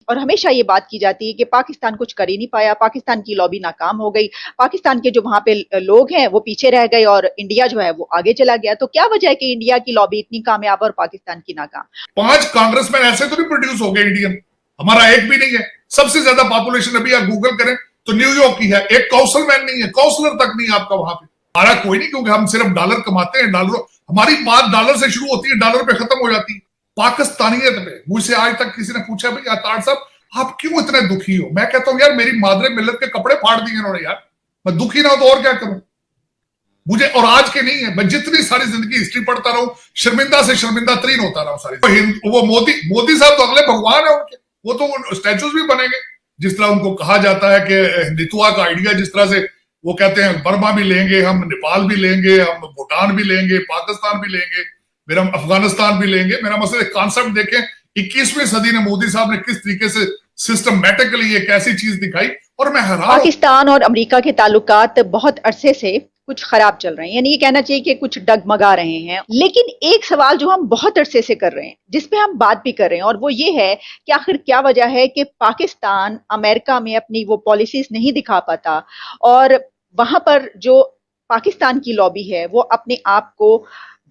और हमेशा ये बात की जाती है कि पाकिस्तान कुछ कर ही नहीं पाया, पाकिस्तान की लॉबी नाकाम हो गई, पाकिस्तान के जो वहां पे लोग हैं वो पीछे रह गए और इंडिया जो है वो आगे चला गया। तो क्या वजह है कि इंडिया की लॉबी इतनी कामयाब और पाकिस्तान की नाकाम? 5 कांग्रेसमैन ऐसे तो नहीं प्रोड्यूस हो गए इंडियन, हमारा एक भी नहीं है। सबसे ज्यादा पॉपुलेशन अभी आप गूगल करें तो न्यूयॉर्क की है, एक काउंसलमैन नहीं है, काउंसलर तक नहीं है आपका वहां पे। हमारा कोई नहीं, क्योंकि हम सिर्फ डॉलर कमाते हैं, डॉलर, हमारी बात डॉलर से शुरू होती है, डॉलर पे खत्म हो जाती है। पाकिस्तानियत पे मुझसे आज तक किसी ने पूछा भाई अतार साहब आप क्यों इतने दुखी हो? मैं कहता हूं यार मेरी मादरे मिल्लत के कपड़े फाड़ दिए इन्होंने यार, मैं दुखी ना हो तो और क्या करूं मुझे। और आज के नहीं है, मैं जितनी सारी जिंदगी हिस्ट्री पढ़ता रहूं शर्मिंदा से शर्मिंदा तरीन होता रहूं सारी। वो मोदी साहब तो अगले भगवान है उनके, वो तो स्टैचूज भी बनेंगे। जिस तरह उनको कहा जाता है कि हिंदुत्व का आइडिया, जिस तरह से वो कहते हैं बर्मा भी लेंगे हम, नेपाल भी लेंगे हम, भूटान भी लेंगे, पाकिस्तान भी लेंगे, मेरा अफगानिस्तान भी लेंगे। मेरा मतलब कॉन्सेप्ट देखें 21वीं सदी ने मोदी साहब ने किस तरीके से सिस्टमैटिकली एक ऐसी चीज दिखाई, और मैं हैरान। पाकिस्तान और अमेरिका के ताल्लुकात बहुत अरसे से कुछ खराब चल रहे हैं, यानी ये कहना चाहिए कि कुछ डगमगा रहे हैं। लेकिन एक सवाल जो हम बहुत अरसे से कर रहे हैं, जिसपे हम बात भी कर रहे हैं, और वो ये है कि आखिर क्या वजह है कि पाकिस्तान अमेरिका में अपनी वो पॉलिसीज नहीं दिखा पाता और वहां पर जो पाकिस्तान की लॉबी है वो अपने आप को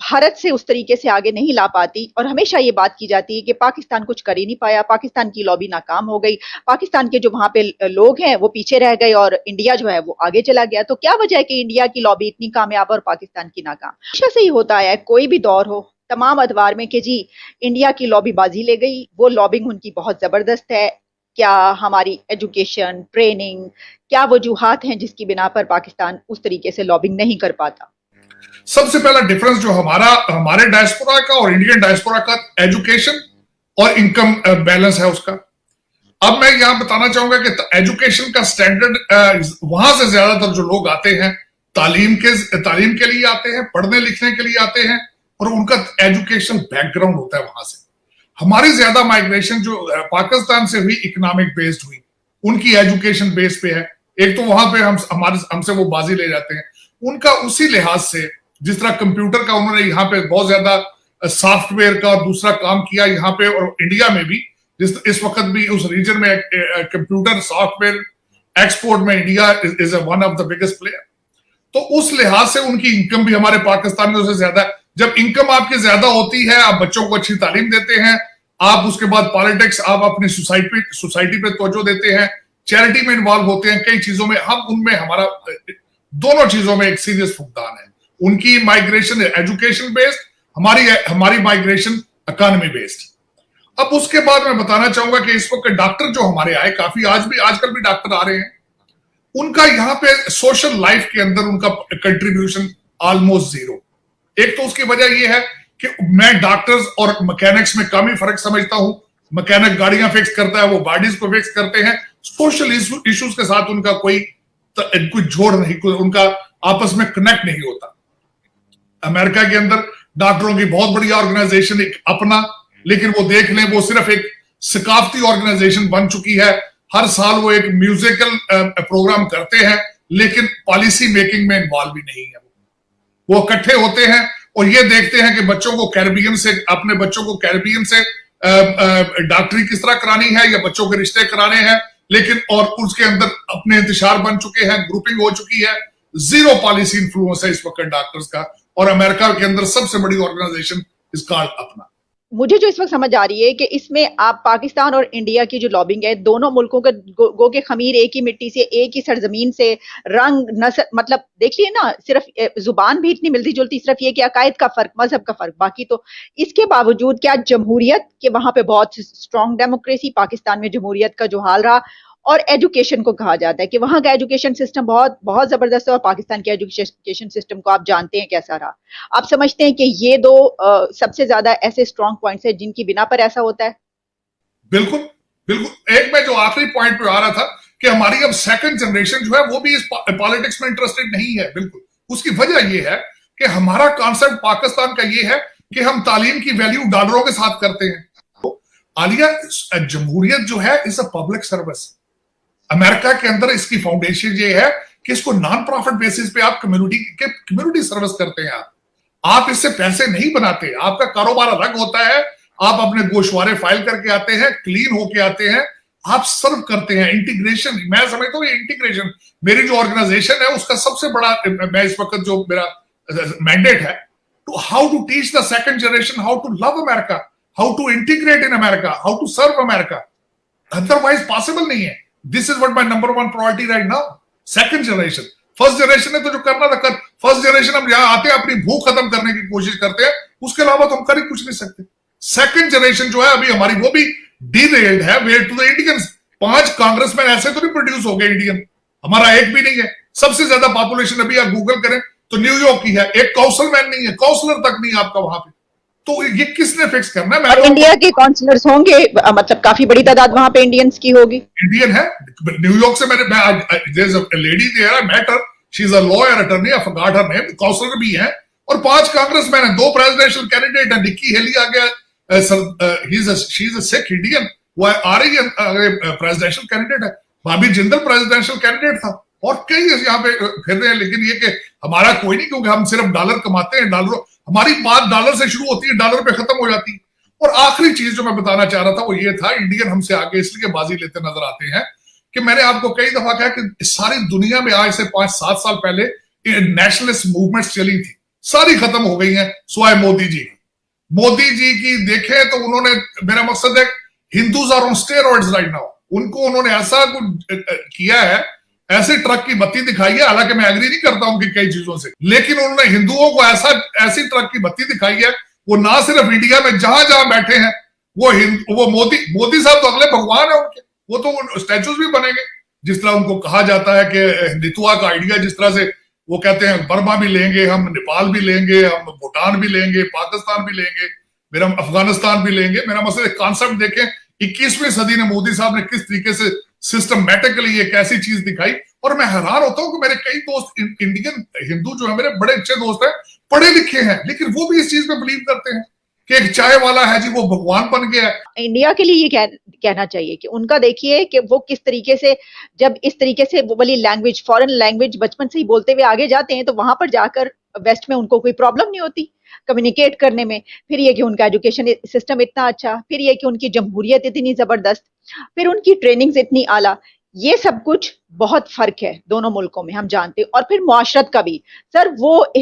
भारत से उस तरीके से आगे नहीं ला पाती। और हमेशा ये बात की जाती है कि पाकिस्तान कुछ कर ही नहीं पाया, पाकिस्तान की लॉबी नाकाम हो गई, पाकिस्तान के जो वहां पे लोग हैं वो पीछे रह गए और इंडिया जो है वो आगे चला गया। तो क्या वजह है कि इंडिया की लॉबी इतनी कामयाब और पाकिस्तान की नाकाम? हमेशा से ही होता है, कोई भी दौर हो, तमाम अदवार में कि जी इंडिया की लॉबी बाजी ले गई, वो लॉबिंग उनकी बहुत जबरदस्त है। क्या हमारी एजुकेशन, ट्रेनिंग, क्या वजूहात हैं जिसकी बिना पर पाकिस्तान उस तरीके से लॉबिंग नहीं कर पाता? सबसे पहला डिफरेंस जो हमारे डायस्पोरा का और इंडियन डायस्पोरा का एजुकेशन और इनकम बैलेंस है उसका। अब मैं यहां बताना चाहूंगा कि एजुकेशन का स्टैंडर्ड, वहां से ज्यादातर जो लोग आते हैं तालीम के लिए आते हैं, पढ़ने लिखने के लिए आते हैं, और उनका एजुकेशन बैकग्राउंड होता है वहां से। हमारी ज्यादा माइग्रेशन जो पाकिस्तान से हुई इकोनॉमिक बेस्ड हुई, उनकी एजुकेशन बेस पे है। एक तो वहां पे हमसे वो बाजी ले जाते हैं, उनका उसी लिहाज से जिस तरह कंप्यूटर का उन्होंने यहाँ पे बहुत ज्यादा सॉफ्टवेयर का दूसरा काम किया यहाँ पे, और इंडिया में भी इस वक्त भी उस रीजन में कंप्यूटर सॉफ्टवेयर एक्सपोर्ट में India is one of the biggest player. तो उस लिहाज से उनकी इनकम भी हमारे पाकिस्तानियों से ज्यादा है। जब इनकम आपकी ज्यादा होती है, आप बच्चों को अच्छी तालीम देते हैं, आप उसके बाद पॉलिटिक्स, आप अपनी सोसाइटी पे तवज्जो देते हैं, चैरिटी में इन्वॉल्व होते हैं, कई चीजों में, हम उनमें हमारा दोनों चीजों में एक सीरियस फुकदान है। उनकी माइग्रेशन एजुकेशन बेस्ड, हमारी माइग्रेशन इकोनॉमी बेस्ड। अब उसके बाद मैं बताना चाहूंगा कि इस वक्त डॉक्टर जो हमारे आए काफी, आजकल भी डॉक्टर आ रहे हैं, उनका यहाँ पे सोशल लाइफ के अंदर उनका कंट्रीब्यूशन ऑलमोस्ट जीरो। एक तो उसकी वजह यह है कि मैं डॉक्टर्स और मैकेनिक्स में काफी फर्क समझता हूं। मैकेनिक गाड़ियां फिक्स करता है, वो बॉडीज को फिक्स करते हैं, सोशल इश्यूज के साथ उनका कोई जोड़ नहीं, उनका आपस में कनेक्ट नहीं होता। अमेरिका के अंदर डॉक्टरों की बहुत बड़ी ऑर्गेनाइजेशन एक अपना, लेकिन वो देख लें वो सिर्फ एक सकाफती ऑर्गेनाइजेशन बन चुकी है। हर साल वो एक म्यूजिकल प्रोग्राम करते हैं, लेकिन पॉलिसी मेकिंग में इन्वॉल्व भी नहीं है। वो इकट्ठे होते हैं और ये देखते हैं कि बच्चों को अपने बच्चों को कैरिबियन से डॉक्टरी किस तरह करानी है या बच्चों के रिश्ते कराने हैं, लेकिन और उसके अंदर अपने इंतशार बन चुके हैं, ग्रुपिंग हो चुकी है। जीरो पॉलिसी इन्फ्लुएंस है इस वक्त डॉक्टर्स का, और अमेरिका के अंदर सबसे बड़ी ऑर्गेनाइजेशन इज कॉल्ड अपना। मुझे जो इस वक्त समझ आ रही है कि इसमें आप पाकिस्तान और इंडिया की जो लॉबिंग है, दोनों मुल्कों के गो के खमीर एक ही मिट्टी से, एक ही सरजमीन से, रंग नस्ल, मतलब देखिए ना, सिर्फ जुबान भी इतनी मिलती जुलती, सिर्फ ये कि अकायद का फर्क, मजहब का फर्क, बाकी तो इसके बावजूद क्या जमहूरियत के वहां पे बहुत स्ट्रॉन्ग डेमोक्रेसी, पाकिस्तान में जमहूरियत का जो हाल रहा, और एजुकेशन को कहा जाता है कि वहां का एजुकेशन सिस्टम बहुत बहुत जबरदस्त है, और पाकिस्तान के एजुकेशन सिस्टम को आप जानते हैं कैसा रहा। आप समझते हैं कि ये दो सबसे ज्यादा ऐसे स्ट्रॉन्ग पॉइंट्स हैं जिनकी बिना पर ऐसा होता है? बिल्कुल बिल्कुल। एक मैं जो आखिरी पॉइंट पे आ रहा था कि हमारी अब सेकंड जनरेशन जो है वो भी इस पॉलिटिक्स में इंटरेस्टेड नहीं है। बिल्कुल उसकी वजह ये है कि हमारा कॉन्सेप्ट पाकिस्तान का ये है कि हम तालीम की वैल्यू डॉलरों के साथ करते हैं। तो आलिया, जमहूरियत जो है is a public service. America के अंदर इसकी फाउंडेशन ये है कि इसको नॉन प्रॉफिट बेसिस पे आप कम्युनिटी सर्विस करते हैं। आप इससे पैसे नहीं बनाते, आपका कारोबार अलग होता है। आप अपने गोशवारे फाइल करके आते हैं, क्लीन होके आते हैं, आप सर्व करते हैं। इंटीग्रेशन, मैं समझता हूँ ये इंटीग्रेशन, मेरी जो ऑर्गेनाइजेशन है उसका सबसे बड़ा, मैं इस वक्त जो मेरा मैंडेट है, to how to teach the second generation how to love America, how to integrate in America, how to serve America. Otherwise possible नहीं है. This is what my number one priority right now. Second generation. First generation ने तो जो करना था कर, first generation हम यहाँ आते हैं अपनी भूख खत्म करने की कोशिश करते हैं, उसके अलावा तो हम कर ही कुछ नहीं सकते। सेकंड जनरेशन जो है अभी हमारी वो भी डीरेल्ड है। Where to the Indians, 5 congressman ऐसे तो नहीं प्रोड्यूस हो गए इंडियन, हमारा एक भी नहीं है। सबसे ज्यादा पॉपुलेशन अभी आप गूगल करें तो न्यूयॉर्क की है, एक काउंसिलमैन नहीं है, काउंसलर तक नहीं आपका वहां पे। तो ये किसने फिक्स करना है? और इंडिया के काउंसलर्स होंगे, मतलब काफी बड़ी तादाद वहां पे इंडियंस की होगी। इंडियन है न्यूयॉर्क से, मेरे lady there I met her, she is a lawyer attorney, I forgot her name, counsellor भी है, और 5 कांग्रेसमैन है, 2 प्रेसिडेंशियल कैंडिडेट है। निक्की हेली आ गया, she is a Sikh Indian, वो आ रही है प्रेसिडेंशियल कैंडिडेट है। भाभी जिंदल प्रेसिडेंशियल कैंडिडेट था, और कई यहाँ पे फिर रहे हैं। लेकिन ये कि हमारा कोई नहीं, क्योंकि हम सिर्फ डॉलर कमाते हैं, डॉलर, हमारी बात डॉलर से शुरू होती है, डॉलर पे खत्म हो जाती है। और आखिरी चीज जो मैं बताना चाह रहा था वो ये था, इंडियन हमसे आगे इसलिए बाजी लेते नजर आते हैं कि मैंने आपको कई दफा कहा कि सारी दुनिया में आज से 5-7 साल पहले नेशनलिस्ट मूवमेंट्स चली थी, सारी खत्म हो गई हैं सिवाय मोदी जी की। मोदी जी की देखें तो उन्होंने, मेरा मकसद है, Hindus are on steroids right now, उनको उन्होंने ऐसा कुछ किया है, ऐसे ट्रक की बत्ती दिखाई है। हालांकि मैं एग्री नहीं करता उनकी कई चीजों से, लेकिन उन्होंने हिंदुओं को ऐसी ट्रक की बत्ती दिखाई है, वो ना सिर्फ इंडिया में जहां जहां बैठे हैं, वो मोदी साहब तो अगले भगवान है उनके, वो तो स्टैचूज भी बनेंगे। जिस तरह उनको कहा जाता है कि हिंदुत्व का आइडिया, जिस तरह से वो कहते हैं बर्मा भी लेंगे हम, नेपाल भी लेंगे हम, भूटान भी लेंगे, पाकिस्तान भी लेंगे, मेरा अफगानिस्तान भी लेंगे। मेरा मतलब कॉन्सेप्ट देखें 21वीं सदी ने मोदी साहब ने किस तरीके से सिस्टमैटिकली एक ऐसी चीज दिखाई। और मैं हैरान होता हूं कि मेरे कई दोस्त इंडियन हिंदू जो है, मेरे बड़े अच्छे दोस्त हैं, पढ़े लिखे हैं, लेकिन वो भी इस चीज पे बिलीव करते हैं कि एक चाय वाला है जी वो भगवान बन गया है। इंडिया के लिए ये कहना चाहिए कि उनका देखिए कि वो किस तरीके से, जब इस तरीके से वो वाली लैंग्वेज, फॉरेन लैंग्वेज बचपन से ही बोलते हुए आगे जाते हैं, तो वहां पर जाकर वेस्ट में उनको कोई प्रॉब्लम नहीं होती कम्युनिकेट करने में। फिर ये कि उनका एजुकेशन सिस्टम इतना अच्छा, फिर ये कि उनकी जमहूरियत इतनी जबरदस्त, फिर उनकी ट्रेनिंग्स इतनी आला, ये सब कुछ बहुत फर्क है दोनों मुल्कों में, हम जानते हैं। और फिर मुआशरत का भी सर, वो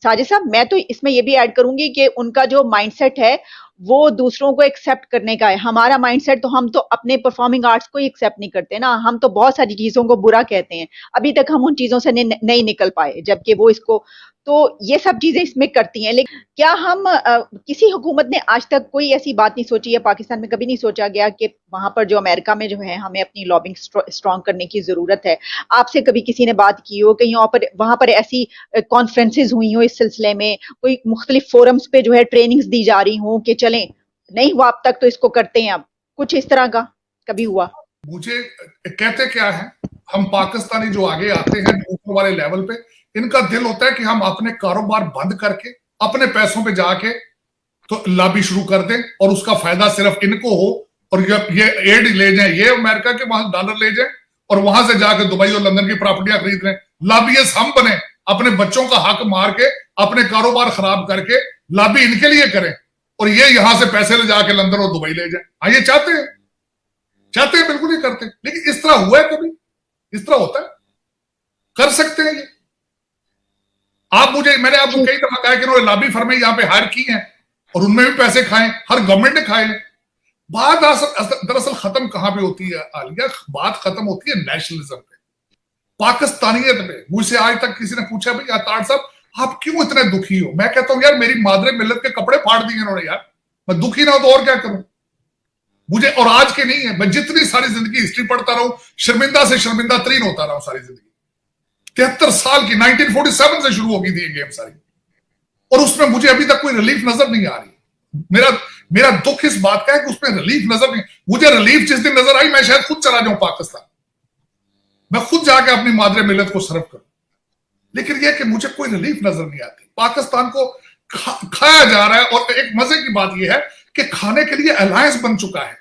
साजिद साहब, मैं तो इसमें ये भी ऐड करूंगी कि उनका जो माइंडसेट है वो दूसरों को एक्सेप्ट करने का है। हमारा माइंडसेट तो, हम तो अपने परफॉर्मिंग आर्ट्स को ही एक्सेप्ट नहीं करते ना, हम तो बहुत सारी चीजों को बुरा कहते हैं, अभी तक हम उन चीजों से नहीं निकल पाए, जबकि वो इसको, तो ये सब चीजें इसमें करती हैं। लेकिन क्या हम किसी हुकूमत ने आज तक कोई ऐसी बात नहीं सोची, या पाकिस्तान में कभी नहीं सोचा गया कि वहां पर जो अमेरिका में जो है, हमें अपनी लॉबिंग स्ट्रॉन्ग करने की जरूरत है? आपसे कभी किसी ने बात की हो, कहीं और वहां पर ऐसी कॉन्फ्रेंसेज हुई हो इस सिलसिले में, कोई मुख्तलिफ फोरम्स पे जो है ट्रेनिंग्स दी जा रही हो कि चलें, नहीं हुआ अब तक तो इसको करते हैं, अब कुछ इस तरह का कभी हुआ? मुझे कहते क्या है, हम पाकिस्तानी जो आगे आते हैं ऊपर वाले लेवल पे, इनका दिल होता है कि हम अपने कारोबार बंद करके अपने पैसों पे जाके तो लॉबी शुरू कर दें, और उसका फायदा सिर्फ इनको हो, और ये एड ले जाएं, ये अमेरिका के वहां डॉलर ले जाएं, और वहां से जाके दुबई और लंदन की प्रॉपर्टियां खरीद लें। लॉबीइस्ट हम बने, अपने बच्चों का हक मार के, अपने कारोबार खराब करके लॉबी इनके लिए करें, और ये यहां से पैसे ले जाके लंदन और दुबई ले जाए। हाँ, ये चाहते हैं, बिल्कुल ही करते हैं। लेकिन इस तरह हुआ है कभी? इस तरह होता है? कर सकते हैं ये? मैंने आपको कई दफा कहा कि इन्होंने लॉबी फर्में यहां पे हायर की हैं, और उनमें भी पैसे खाए, हर गवर्नमेंट ने खाए। बात दरअसल खत्म कहां पे होती है आलिया? बात खत्म होती है नेशनलिज्म पे, पाकिस्तानियत पे। मुझसे आज तक किसी ने पूछा, भाई अतार साहब आप क्यों इतने दुखी हो? मैं कहता हूं यार, मेरी मादरे मिल्लत के कपड़े फाड़ दिए इन्होंने यार, मैं दुखी ना हो तो और क्या करूं? मुझे, और आज के नहीं है, मैं जितनी सारी जिंदगी हिस्ट्री पढ़ता रहूं, शर्मिंदा से शर्मिंदा तरीन होता रहा सारी जिंदगी। 73 साल की 1947 से शुरू हो गई थी ये गेम सारी, और उसमें मुझे अभी तक कोई रिलीफ नजर नहीं आ रही। मेरा दुख इस बात का है कि उसमें रिलीफ नजर नहीं। मुझे रिलीफ जिस दिन नजर आई, मैं शायद खुद चला जाऊं पाकिस्तान, मैं खुद जाके अपनी मादरे मिल्लत को सर्व करूं। लेकिन यह कि मुझे कोई रिलीफ नजर नहीं आती। पाकिस्तान को खाया जा रहा है, और एक मजे की बात यह है कि खाने के लिए अलायंस बन चुका है,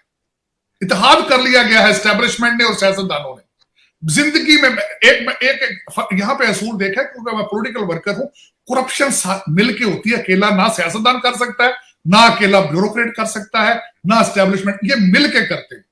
इत्तेहाद कर लिया गया है एस्टेब्लिशमेंट ने और सियासतदानों ने। जिंदगी में एक यहां पे असूल देखा है, क्योंकि मैं पॉलिटिकल वर्कर हूं, करप्शन मिलके होती है, अकेला ना सियासतदान कर सकता है, ना अकेला ब्यूरोक्रेट कर सकता है, ना एस्टेब्लिशमेंट, ये मिलके करते हैं।